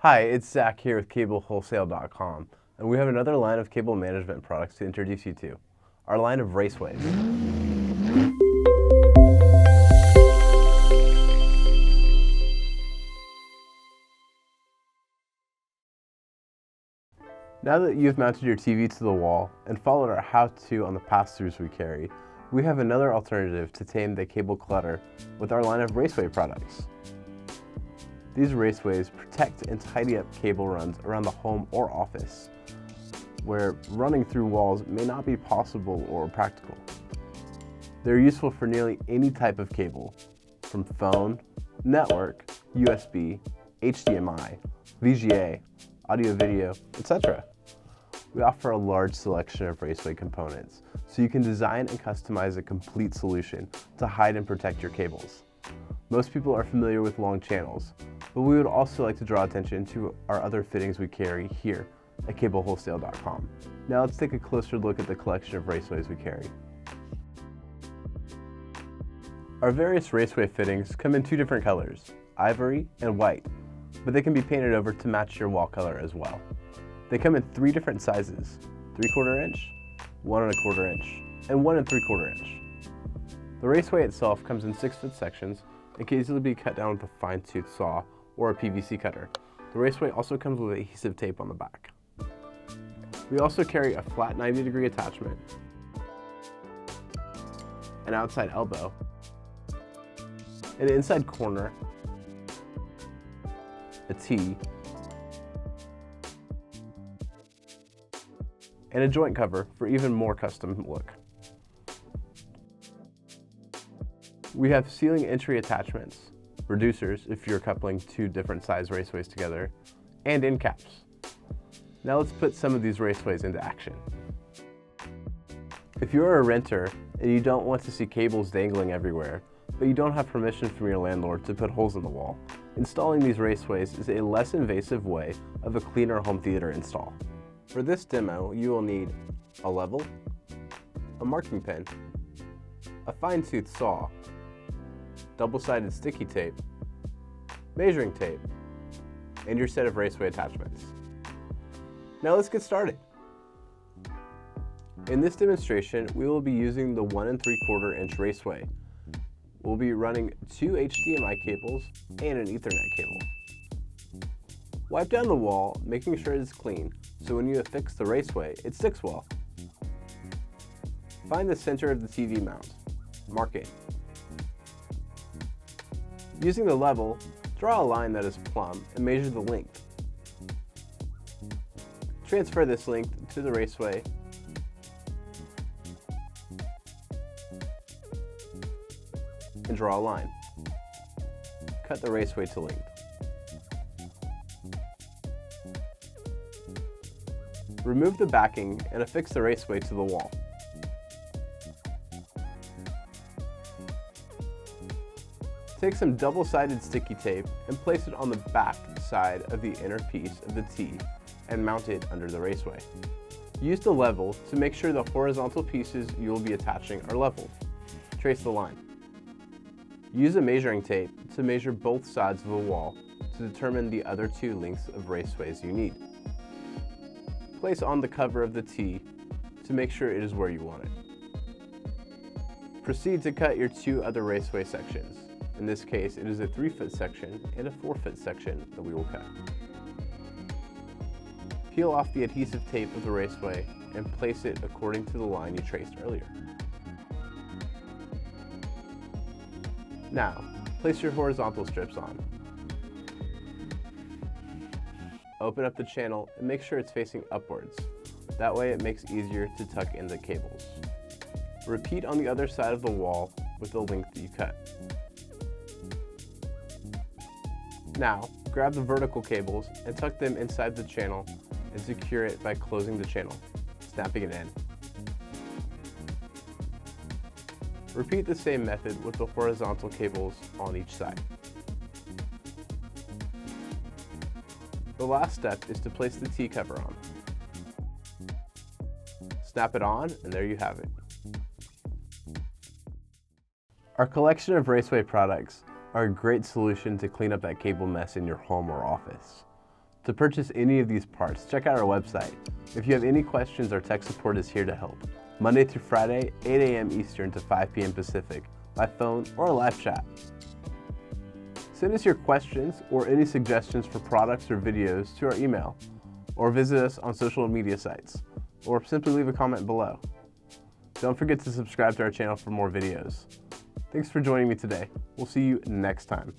Hi, it's Zach here with CableWholesale.com, and we have another line of cable management products to introduce you to, our line of Raceways. Now that you've mounted your TV to the wall and followed our how-to on the pass-throughs we carry, we have another alternative to tame the cable clutter with our line of Raceway products. These Raceways protect and tidy up cable runs around the home or office, where running through walls may not be possible or practical. They're useful for nearly any type of cable, from phone, network, USB, HDMI, VGA, audio-video, etc. We offer a large selection of Raceway components, so you can design and customize a complete solution to hide and protect your cables. Most people are familiar with long channels, but we would also like to draw attention to our other fittings we carry here at CableWholesale.com. Now let's take a closer look at the collection of Raceways we carry. Our various Raceway fittings come in two different colors, ivory and white, but they can be painted over to match your wall color as well. They come in three different sizes, 3/4 inch, 1 1/4 inch, and 1 3/4 inch. The Raceway itself comes in 6-foot sections and can easily be cut down with a fine-tooth saw or a PVC cutter. The Raceway also comes with adhesive tape on the back. We also carry a flat 90-degree attachment, an outside elbow, an inside corner, a T, and a joint cover for even more custom look. We have ceiling entry attachments, reducers if you're coupling two different size Raceways together, and end caps. Now let's put some of these Raceways into action. If you're a renter and you don't want to see cables dangling everywhere, but you don't have permission from your landlord to put holes in the wall, installing these Raceways is a less invasive way of a cleaner home theater install. For this demo, you will need a level, a marking pen, a fine-tooth saw, double-sided sticky tape, measuring tape, and your set of Raceway attachments. Now let's get started. In this demonstration, we will be using the 1 3/4 inch Raceway. We'll be running 2 HDMI cables and an Ethernet cable. Wipe down the wall, making sure it is clean, so when you affix the Raceway, it sticks well. Find the center of the TV mount. Mark it. Using the level, draw a line that is plumb and measure the length. Transfer this length to the Raceway and draw a line. Cut the Raceway to length. Remove the backing and affix the Raceway to the wall. Take some double-sided sticky tape and place it on the back side of the inner piece of the T and mount it under the Raceway. Use the level to make sure the horizontal pieces you will be attaching are leveled. Trace the line. Use a measuring tape to measure both sides of the wall to determine the other two lengths of Raceways you need. Place on the cover of the T to make sure it is where you want it. Proceed to cut your two other Raceway sections. In this case, it is a 3-foot section and a 4-foot section that we will cut. Peel off the adhesive tape of the Raceway and place it according to the line you traced earlier. Now, place your horizontal strips on. Open up the channel and make sure it's facing upwards. That way it makes it easier to tuck in the cables. Repeat on the other side of the wall with the length that you cut. Now, grab the vertical cables and tuck them inside the channel and secure it by closing the channel, snapping it in. Repeat the same method with the horizontal cables on each side. The last step is to place the T cover on. Snap it on, and there you have it. Our collection of Raceway products are a great solution to clean up that cable mess in your home or office. To purchase any of these parts, check out our website. If you have any questions, our tech support is here to help. Monday through Friday, 8 a.m. Eastern to 5 p.m. Pacific, by phone or live chat. Send us your questions or any suggestions for products or videos to our email, or visit us on social media sites, or simply leave a comment below. Don't forget to subscribe to our channel for more videos. Thanks for joining me today. We'll see you next time.